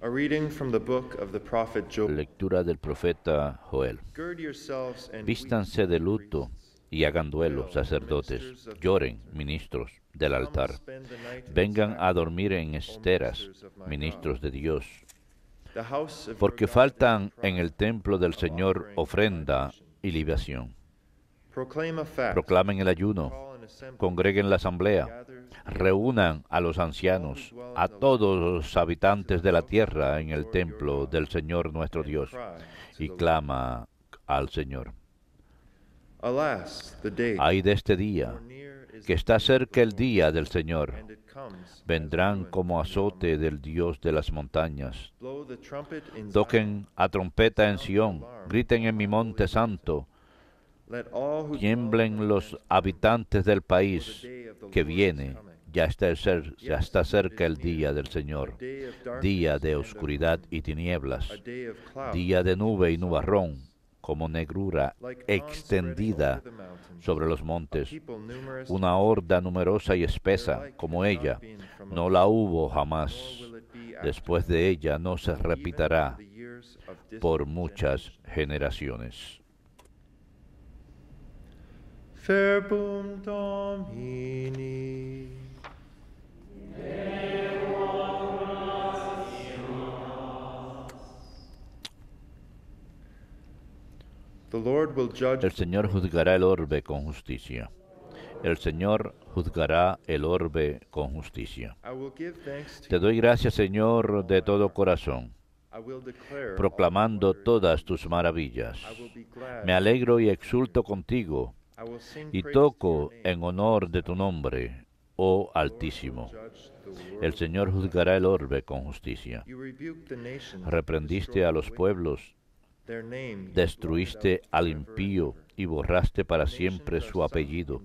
A reading from the book of the prophet Joel. Lectura del profeta Joel. Gird yourselves and Vístanse de luto y hagan duelo, sacerdotes. Lloren, ministros del altar. Vengan a dormir en esteras, ministros de Dios. Porque faltan en el templo del Señor ofrenda y libación. Proclamen el ayuno, congreguen la asamblea, reúnan a los ancianos, a todos los habitantes de la tierra en el templo del Señor nuestro Dios, y clama al Señor. Ay de este día, que está cerca el día del Señor. Vendrán como azote del Dios de las montañas. Toquen a trompeta en Sión, griten en mi monte santo. Tiemblen los habitantes del país que viene. Ya está cerca el día del Señor, día de oscuridad y tinieblas, día de nube y nubarrón, como negrura extendida sobre los montes. Una horda numerosa y espesa como ella, no la hubo jamás. Después de ella no se repetirá por muchas generaciones. Verbum Domini. El Señor juzgará el orbe con justicia. El Señor juzgará el orbe con justicia. Te doy gracias, Señor, de todo corazón, proclamando todas tus maravillas. Me alegro y exulto contigo, y toco en honor de tu nombre, oh Altísimo. El Señor juzgará el orbe con justicia. Reprendiste a los pueblos, destruiste al impío y borraste para siempre su apellido.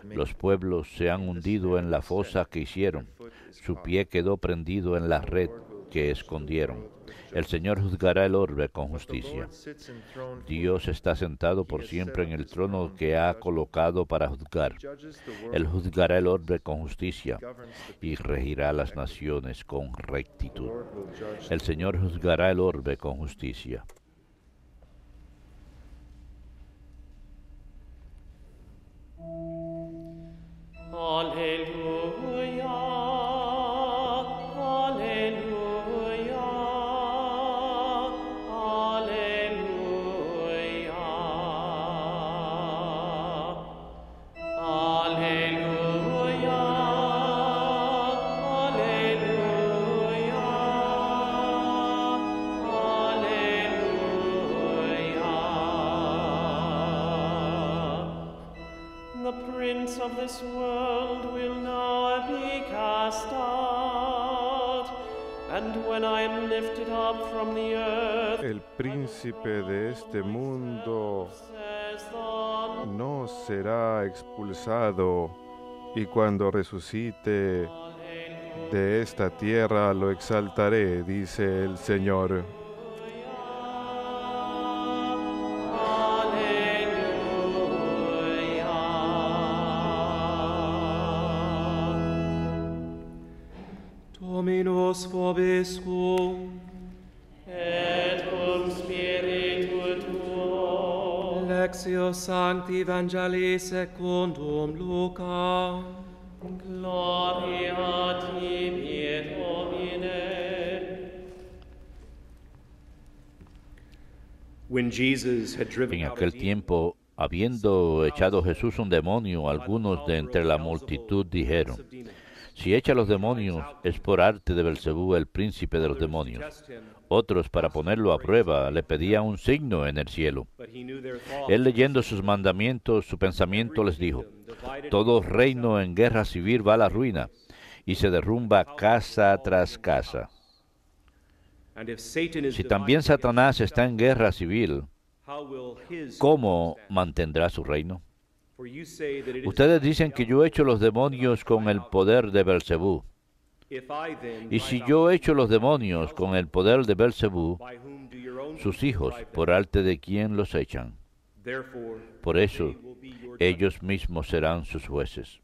Los pueblos se han hundido en la fosa que hicieron, su pie quedó prendido en la red que escondieron. El Señor juzgará el orbe con justicia. Dios está sentado por siempre en el trono que ha colocado para juzgar. Él juzgará el orbe con justicia y regirá las naciones con rectitud. El Señor juzgará el orbe con justicia. Alleluia, alleluia, alleluia, alleluia, alleluia. The prince of this world will now be cast out, and when I am lifted up from the earth, El príncipe de este mundo says the Lord, no será expulsado, y cuando resucite de esta tierra lo exaltaré, dice el Señor. Dominus vobiscum, et cum spiritu tuo, Lectio Sancti Evangelii secundum Luca. gloria a tibi, Domine. When Jesus had driven En out a aquel demon, tiempo, habiendo echado Jesús un demonio, algunos de entre la multitud dijeron: si echa los demonios es por arte de Belcebú, el príncipe de los demonios. Otros, para ponerlo a prueba, le pedían un signo en el cielo. but he knew their thoughts. Él, leyendo sus mandamientos, su pensamiento, les dijo: todo reino en guerra civil va a la ruina, y se derrumba casa tras casa. And if Satan is Si también divided Satanás against está en guerra civil, how will his ¿cómo stand? mantendrá su reino? For you say that it is Ustedes dicen que yo echo los demonios con el poder de Belcebú. If I then Y si yo echo los demonios con el poder de Belcebú, by whom do your own sus people hijos, drive them? ¿por arte de quién los echan? Therefore, Por eso, they will be your judges. ellos mismos serán sus jueces.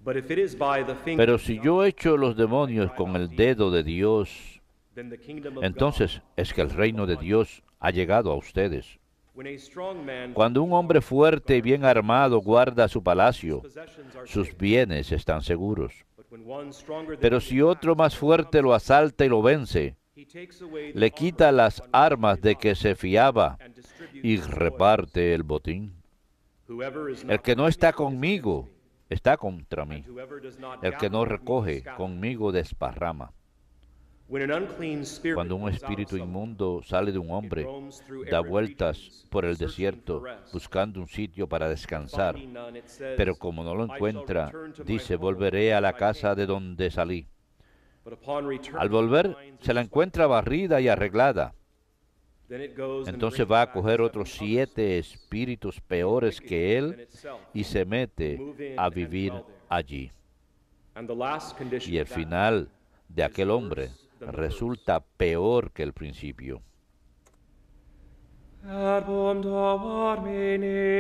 But if it is by the finger Pero of si God, yo echo los demonios con el dedo de Dios, then the kingdom of entonces es que el reino de Dios ha llegado a ustedes. God. When a strong man Cuando un hombre fuerte y bien armado guarda su palacio, possessions are sus bienes están seguros. but when one stronger than Pero si otro más fuerte lo asalta y lo vence, he takes away the le quita armor las armas de que se fiaba and distributes y the spoil. reparte el botín. Whoever is El not que no with está me, conmigo está contra mí. whoever does not El que no gather with me recoge scatters. conmigo desparrama. When an unclean spirit Cuando un comes out of espíritu someone, inmundo sale de un hombre, da vueltas por el desierto buscando un sitio para descansar, finding none, it says, pero como no lo "I shall encuentra, return to my dice, home volveré a la whence I casa de came." donde salí. But upon return, Al volver, se la encuentra barrida y arreglada. then it goes and Entonces brings va a back coger 7 otros others, 7 espíritus peores que than él itself, y se mete move in a and vivir dwell there. allí. And the last condition Y el of that final de aquel hombre resulta peor que el principio. Verbum Domini.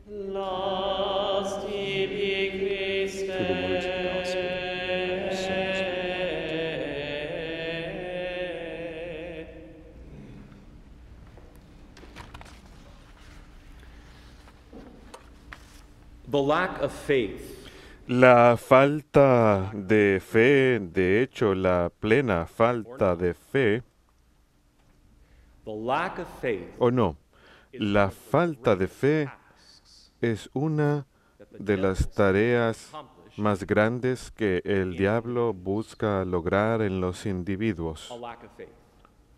Last tibi Christe. To the words of the gospel. The lack of faith La falta de fe, de hecho, la plena falta de fe, The lack of faith o no, la falta de fe es una de las tareas más grandes que el diablo busca lograr en los individuos. a lack of faith.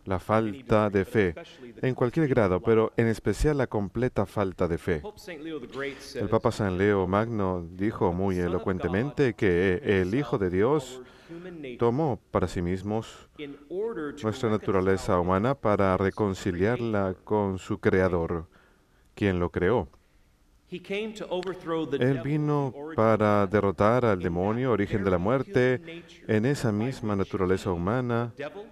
La falta de fe, en cualquier grado, pero en especial la completa falta de fe. Pope Saint Leo the Great says, El Papa San Leo Magno dijo muy elocuentemente que el Hijo de Dios human nature tomó para sí mismos in order to nuestra naturaleza humana para reconciliarla con su Creador, quien lo creó. He came to overthrow the Él devil, vino the origin para of derrotar al demonio, origen de la muerte, en esa misma naturaleza humana the devil,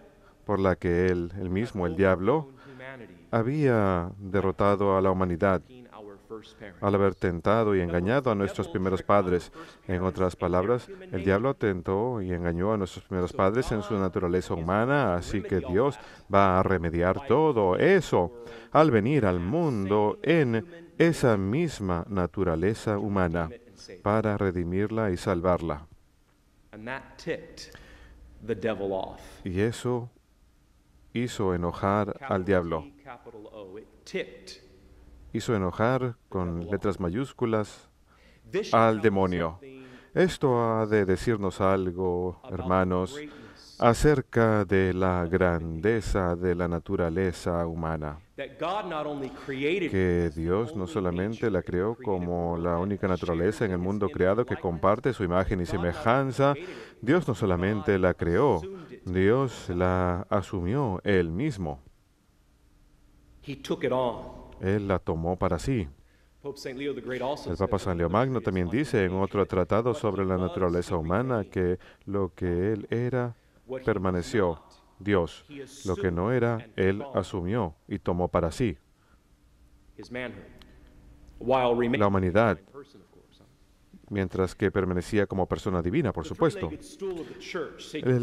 por la que él mismo, el diablo, humanity, había derrotado a la humanidad our first parent. al haber tentado y engañado a nuestros primeros padres. En otras palabras, el diablo tentó y engañó a nuestros primeros padres en su naturaleza humana, así que Dios va a remediar todo eso al venir al mundo en esa misma naturaleza humana para redimirla y salvarla. And that ticked the devil off. Y eso hizo enojar al diablo. T, capital O. It ticked. Hizo enojar con letras mayúsculas This should al tell us demonio. something Esto ha de decirnos algo, about the hermanos, greatness acerca de la grandeza de la naturaleza humana. that God not only created Que Dios no solamente la creó como la única naturaleza en el mundo creado que comparte su imagen y semejanza, Dios no solamente la creó, Dios la asumió Él mismo. He took it on. Él la tomó para sí. Pope Saint Leo the Great also El said Papa that San Leo Magno también dice en otro tratado sobre la naturaleza humana que lo que Él era what he permaneció, was not, Dios. he Lo que no assumed era, and Él took on asumió y tomó para sí. his manhood, while remaining La humanidad, a person, of course. mientras que permanecía como persona divina, por The supuesto. three-legged stool of the church, sacred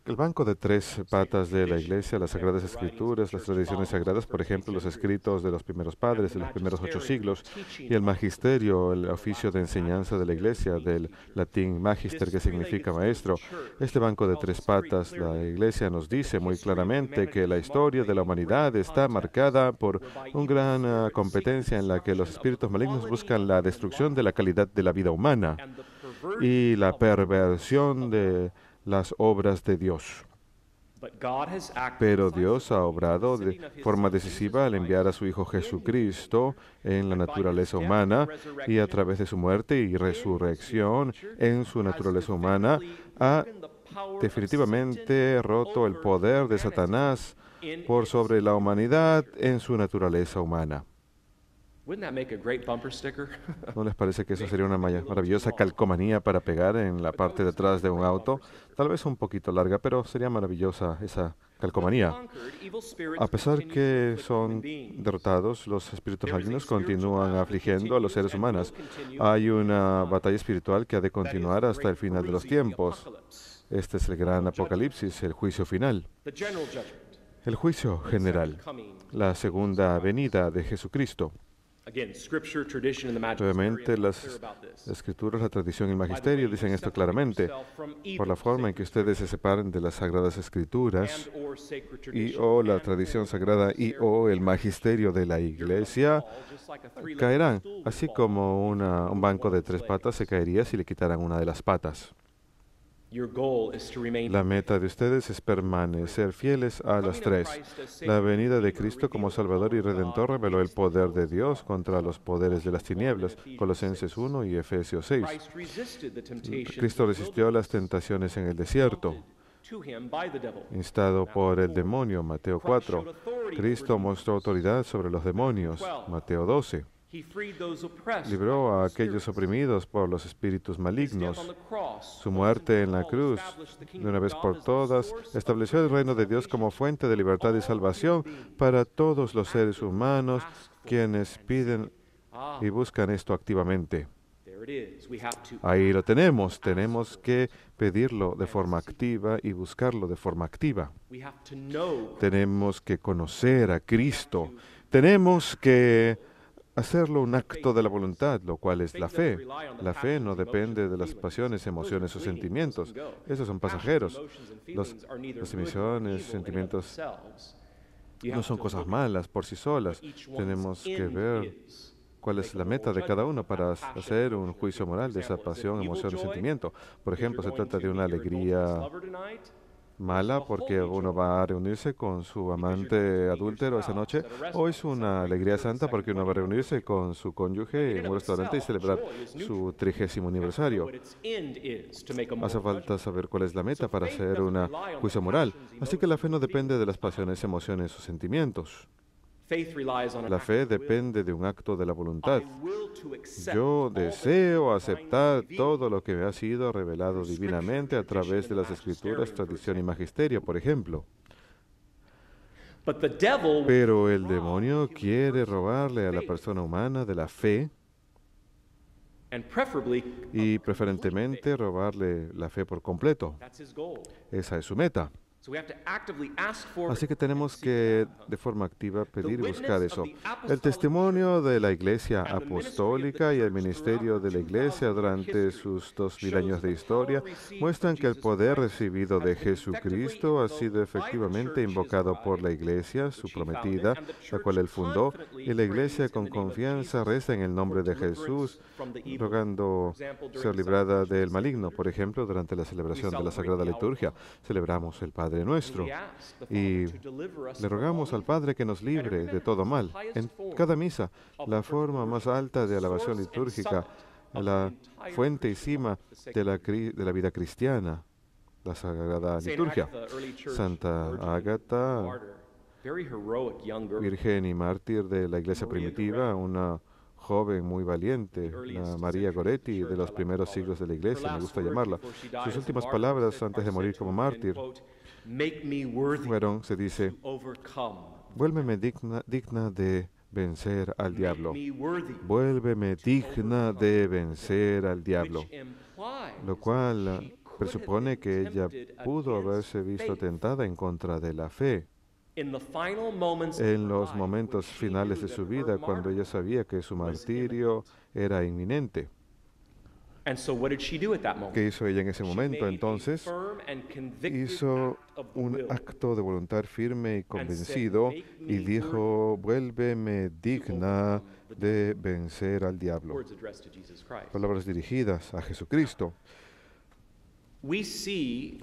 El banco de 3 patas de la Iglesia, las Sagradas Escrituras, las tradiciones sagradas, por ejemplo, los escritos de los primeros padres de los primeros 8 siglos, y el magisterio, el oficio de enseñanza de la Iglesia, del latín magister, que significa maestro. Este banco de 3 patas, la Iglesia nos dice muy claramente que la historia de la humanidad está marcada por una gran competencia en la que los espíritus malignos buscan la destrucción de la calidad de la vida humana and the perversion y la of perversión de las obras de Dios. But God has acted Pero Dios ha decisively obrado in the de sending of his forma Son, decisiva al enviar a su Hijo Jesucristo en la naturaleza humana y a través de su muerte y resurrección en su naturaleza humana ha definitivamente roto el poder de Satanás por sobre la humanidad en su naturaleza humana. Wouldn't that make a great bumper sticker? ¿No les parece que eso sería una maravillosa calcomanía para pegar en la parte de atrás de un auto? Tal vez un poquito larga, pero sería maravillosa esa calcomanía. A pesar que son derrotados, los espíritus malignos continúan afligiendo a los seres humanos. Hay una batalla espiritual que ha de continuar hasta el final de los tiempos. Este es el gran apocalipsis, el juicio final, the general judgment, el juicio general, la segunda venida de Jesucristo. again, scripture, tradition, and the magisterium Obviamente, are las clear about this. escrituras, la tradición y el magisterio dicen esto claramente, por la forma en que ustedes se separen de las sagradas escrituras And or sacred y tradition, o la and tradición or sagrada y o el magisterio de la iglesia just like a three-legged caerán, stool would así fall. como un banco de 3 patas se caería si le quitaran una de las patas. Your goal is to remain La meta de ustedes es permanecer fieles a las 3. La venida de Cristo como Salvador y Redentor reveló el poder de Dios contra los poderes de las tinieblas, Colosenses 1 y Efesios 6. Christ resisted the temptations Cristo of the resistió las tentaciones en el desierto, to him by the devil. instado por el demonio, Mateo 4. Cristo mostró autoridad sobre los demonios, Mateo 12. He freed those oppressed Libró a by aquellos spirits. oprimidos por los espíritus His death malignos. on the cross, Su muerte en la cruz, de una vez por todas, estableció el reino de Dios como fuente de libertad y salvación para todos los seres humanos quienes piden y buscan esto activamente. there it is. We have to Ahí lo tenemos que pedirlo de forma activa y buscarlo de forma activa. we have to know Tenemos que conocer a Cristo. Tenemos que hacerlo un acto de la voluntad, lo cual es la fe. La fe no depende de las pasiones, emociones o sentimientos. Esos son pasajeros. Las emociones, sentimientos no son cosas malas por sí solas. Tenemos que ver cuál es la meta de cada uno para hacer un juicio moral de esa pasión, emoción o sentimiento. Por ejemplo, se trata de una alegría mala porque uno va a reunirse con su amante adúltero esa noche, o es una alegría santa porque uno va a reunirse con su cónyuge en un restaurante y celebrar su 30º aniversario. Hace falta saber cuál es la meta para hacer un juicio moral. Así que la fe no depende de las pasiones, emociones o sentimientos. La fe depende de un acto de la voluntad. Yo deseo aceptar todo lo que me ha sido revelado divinamente a través de las escrituras, tradición y magisterio, por ejemplo. Pero el demonio quiere robarle a la persona humana de la fe y preferentemente robarle la fe por completo. Esa es su meta. Así que tenemos que de forma activa pedir y buscar eso. El testimonio de la Iglesia apostólica y el ministerio de la Iglesia durante sus 2000 años de historia muestran que el poder recibido de Jesucristo ha sido efectivamente invocado por la Iglesia, su prometida, la cual él fundó, y la Iglesia con confianza reza en el nombre de Jesús, rogando ser librada del maligno. Por ejemplo, durante la celebración de la Sagrada Liturgia, celebramos el Padre Nuestro y le rogamos al Padre que nos libre de todo mal. En cada misa, la forma más alta de alabación litúrgica, la fuente y cima de la vida cristiana, la Sagrada Liturgia. Santa Ágata, virgen y mártir de la Iglesia primitiva, una joven muy valiente, la María Goretti de los primeros siglos de la Iglesia, me gusta llamarla. Sus últimas palabras antes de morir como mártir fueron, se dice, vuélveme digna de vencer al diablo. Vuélveme digna de vencer al diablo. Lo cual presupone que ella pudo haberse visto tentada en contra de la fe. En los momentos finales de su vida, cuando ella sabía que su martirio era inminente. ¿Qué hizo ella en ese momento? Entonces, hizo un acto de voluntad firme y convencido y dijo, vuélveme digna de vencer al diablo. Palabras dirigidas a Jesucristo.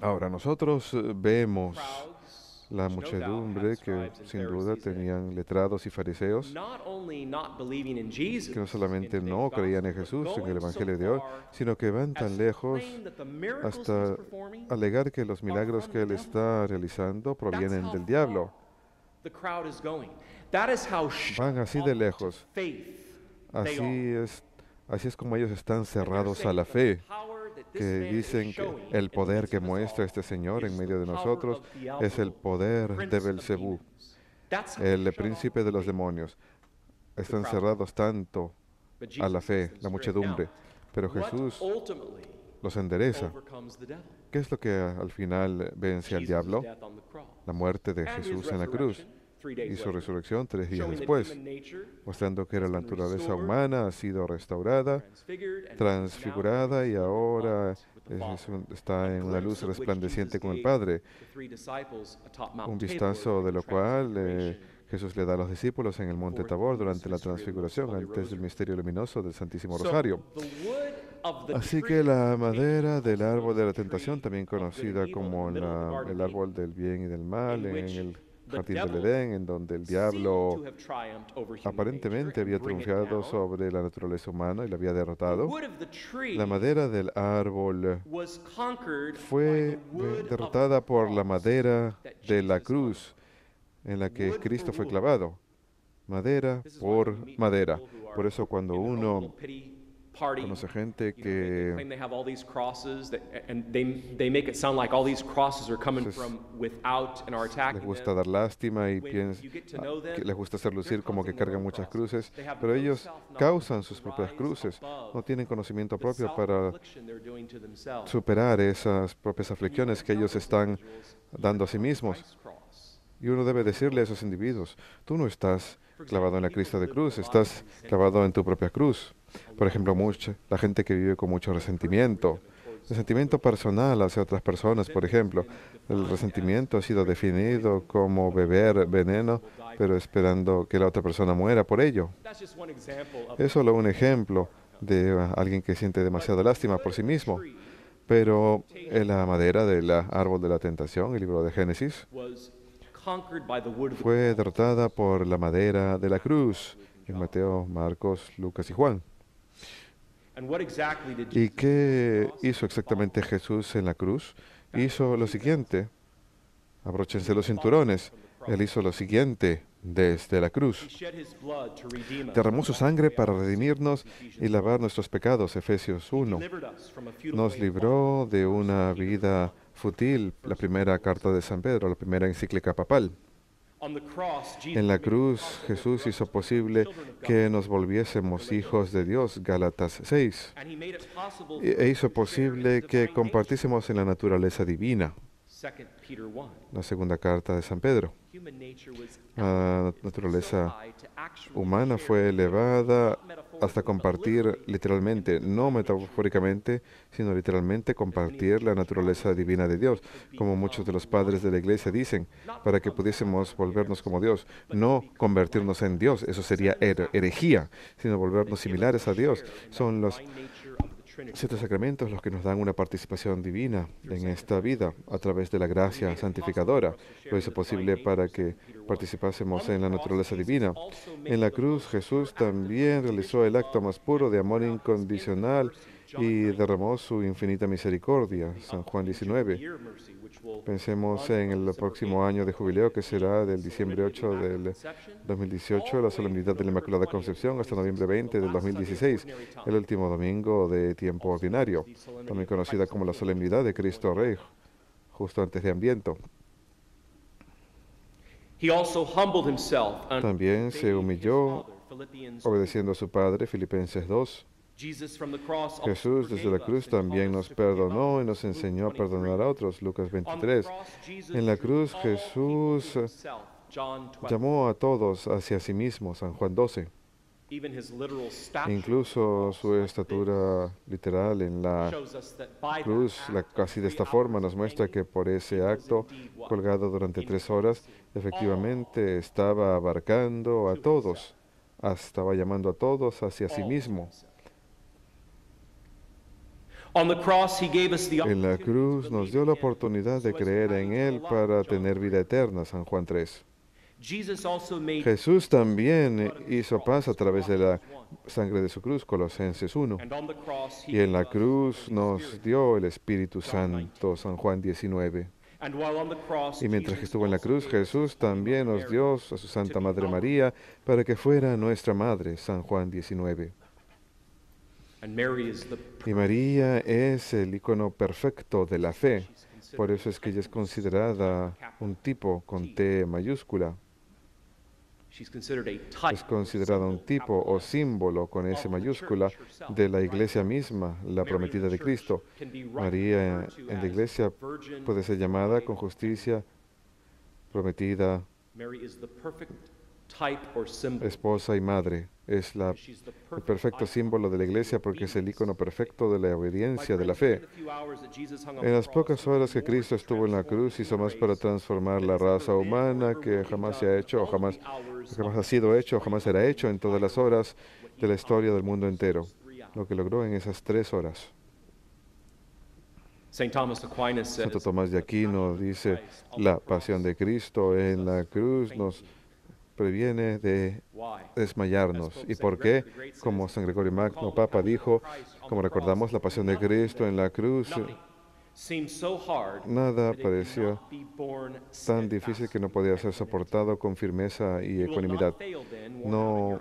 Ahora, nosotros vemos la muchedumbre que sin duda tenían letrados y fariseos que no solamente no creían en Jesús, en el Evangelio de hoy, sino que van tan lejos hasta alegar que los milagros que él está realizando provienen del diablo. Van así de lejos. Así es como ellos están cerrados a la fe, que dicen que el poder que muestra este Señor en medio de nosotros es el poder de Belcebú, el príncipe de los demonios. Están cerrados tanto a la fe, la muchedumbre, pero Jesús los endereza. ¿Qué es lo que al final vence al diablo? La muerte de Jesús en la cruz y su resurrección 3 días después, mostrando que la naturaleza humana ha sido restaurada, transfigurada y ahora está en una luz resplandeciente con el Padre. Un vistazo de lo cual Jesús le da a los discípulos en el monte Tabor durante la transfiguración, antes del misterio luminoso del Santísimo Rosario. Así que la madera del árbol de la tentación, también conocida como el árbol del bien y del mal, en el jardín del Edén, en donde el diablo aparentemente había triunfado sobre la naturaleza humana y la había derrotado. La madera del árbol fue derrotada por la madera de la cruz en la que Cristo fue clavado. Madera por madera. Por eso cuando uno conoce gente que les gusta dar lástima y piensa que les gusta hacer lucir como que cargan muchas cruces, pero ellos causan sus propias cruces. No tienen conocimiento propio para superar esas propias aflicciones que ellos están dando a sí mismos. Y uno debe decirle a esos individuos, tú no estás clavado en la crista de cruz, estás clavado en tu propia cruz. Por ejemplo, la gente que vive con mucho resentimiento personal hacia otras personas, por ejemplo. El resentimiento ha sido definido como beber veneno, pero esperando que la otra persona muera por ello. Es solo un ejemplo de alguien que siente demasiada lástima por sí mismo. Pero en la madera del árbol de la tentación, el libro de Génesis, fue derrotada por la madera de la cruz, en Mateo, Marcos, Lucas y Juan. ¿Y qué hizo exactamente Jesús en la cruz? Hizo lo siguiente. Abróchense los cinturones. Él hizo lo siguiente desde la cruz. Derramó su sangre para redimirnos y lavar nuestros pecados, Efesios 1. Nos libró de una vida fútil, la primera carta de San Pedro, la primera encíclica papal. En la cruz, Jesús hizo posible que nos volviésemos hijos de Dios, Gálatas 6. E hizo posible que compartiésemos en la naturaleza divina, la segunda carta de San Pedro. La naturaleza humana fue elevada hasta compartir literalmente, no metafóricamente, sino literalmente compartir la naturaleza divina de Dios, como muchos de los padres de la Iglesia dicen, para que pudiésemos volvernos como Dios, no convertirnos en Dios, eso sería herejía, sino volvernos similares a Dios. Son los 7 sacramentos los que nos dan una participación divina en esta vida a través de la gracia santificadora. Lo hizo posible para que participásemos en la naturaleza divina. En la cruz, Jesús también realizó el acto más puro de amor incondicional y derramó su infinita misericordia, San Juan 19. Pensemos en el próximo año de jubileo, que será del diciembre 8 del 2018, la solemnidad de la Inmaculada Concepción, hasta noviembre 20 del 2016, el último domingo de tiempo ordinario, también conocida como la solemnidad de Cristo Rey, justo antes de Adviento. También se humilló obedeciendo a su Padre, Filipenses 2. Jesús desde la cruz también nos perdonó y nos enseñó a perdonar a otros, Lucas 23. En la cruz Jesús llamó a todos hacia sí mismo, San Juan 12. Incluso su estatura literal en la cruz, casi de esta forma, nos muestra que por ese acto, colgado durante 3 horas, efectivamente estaba abarcando a todos, estaba llamando a todos hacia sí mismo. En la cruz nos dio la oportunidad de creer en Él para tener vida eterna, San Juan 3. Jesús también hizo paz a través de la sangre de su cruz, Colosenses 1. Y en la cruz nos dio el Espíritu Santo, San Juan 19. Y mientras que estuvo en la cruz, Jesús también nos dio a su Santa Madre María para que fuera nuestra Madre, San Juan 19. Y María es el icono perfecto de la fe. Por eso es que ella es considerada un tipo con T mayúscula. Es considerada un tipo o símbolo con S mayúscula de la iglesia misma, la prometida de Cristo. María en la iglesia puede ser llamada con justicia, prometida, esposa y madre. Es el perfecto símbolo de la iglesia porque es el icono perfecto de la obediencia, de la fe. En las pocas horas que Cristo estuvo en la cruz, hizo más para transformar la raza humana que jamás se ha hecho, o jamás ha sido hecho, o jamás será hecho en todas las horas de la historia del mundo entero. Lo que logró en esas 3 horas. Santo Tomás de Aquino dice, la pasión de Cristo en la cruz nos previene de desmayarnos. ¿Y por qué? Como San Gregorio Magno, Papa, dijo, como recordamos, la pasión de Cristo en la cruz, nada pareció tan difícil que no podía ser soportado con firmeza y ecuanimidad. No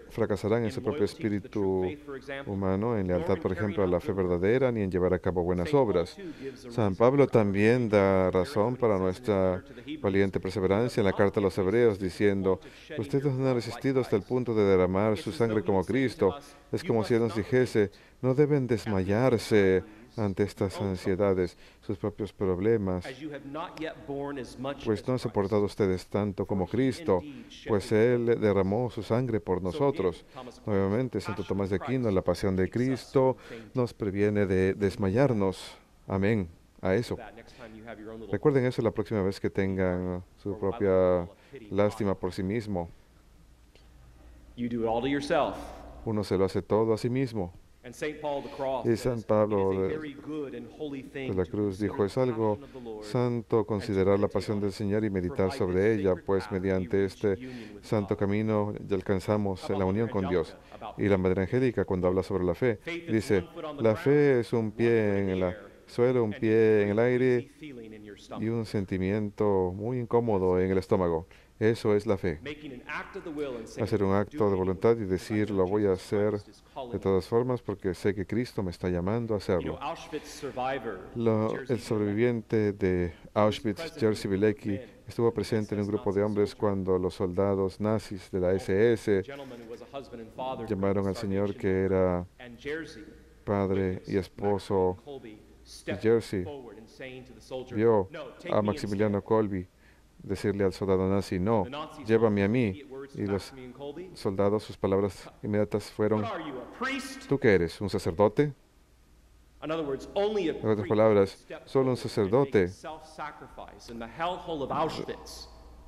fracasarán en su propio espíritu humano, en lealtad, por ejemplo, a la fe verdadera, ni en llevar a cabo buenas obras. San Pablo también da razón para nuestra valiente perseverancia en la carta a los Hebreos, diciendo, ustedes no han resistido hasta el punto de derramar su sangre como Cristo. Es como si Él nos dijese, no deben desmayarse ante estas ansiedades, sus propios problemas, pues no han soportado ustedes tanto como Cristo, pues Él derramó su sangre por nosotros. Nuevamente, Santo Tomás de Aquino, la pasión de Cristo nos previene de desmayarnos. Amén. A eso. Recuerden eso la próxima vez que tengan su propia lástima por sí mismo. Uno se lo hace todo a sí mismo. Y San Pablo de la Cruz dijo, es algo santo considerar la pasión del Señor y meditar sobre ella, pues mediante este santo camino ya alcanzamos la unión con Dios. Y la Madre Angélica, cuando habla sobre la fe, dice, la fe es un pie en el suelo, un pie en el aire y un sentimiento muy incómodo en el estómago. Eso es la fe. Hacer un acto de voluntad y decir, lo voy a hacer de todas formas porque sé que Cristo me está llamando a hacerlo. El sobreviviente de Auschwitz, Jerzy Bilecki, estuvo presente en un grupo de hombres cuando los soldados nazis de la SS llamaron al señor que era padre y esposo. Y Jerzy vio a Maximiliano Kolbe decirle al soldado nazi, no, llévame a mí. Y los soldados, sus palabras inmediatas fueron, ¿tú qué eres? ¿Un sacerdote? En otras palabras, solo un sacerdote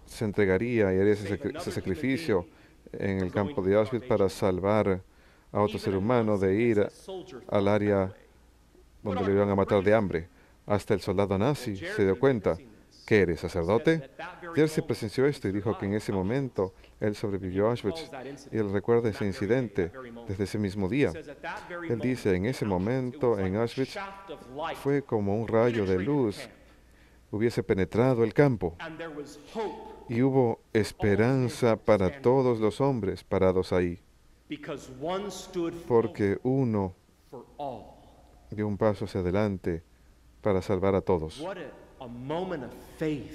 se entregaría y haría ese sacrificio en el campo de Auschwitz para salvar a otro ser humano de ir al área donde le iban a matar de hambre. Hasta el soldado nazi se dio cuenta. ¿Qué eres, sacerdote? Jerzy presenció esto y dijo que en ese momento él sobrevivió a Auschwitz y él recuerda ese incidente desde ese mismo día. Él dice, en ese momento en Auschwitz fue como un rayo de luz hubiese penetrado el campo y hubo esperanza para todos los hombres parados ahí, porque uno dio un paso hacia adelante para salvar a todos.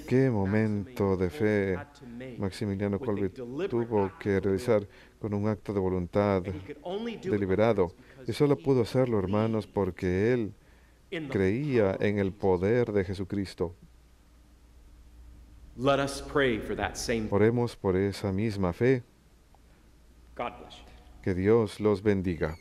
Qué momento de fe Maximiliano Kolbe tuvo que realizar con un acto de voluntad deliberado. Y solo pudo hacerlo, hermanos, porque él creía en el poder de Jesucristo. Oremos por esa misma fe. Que Dios los bendiga.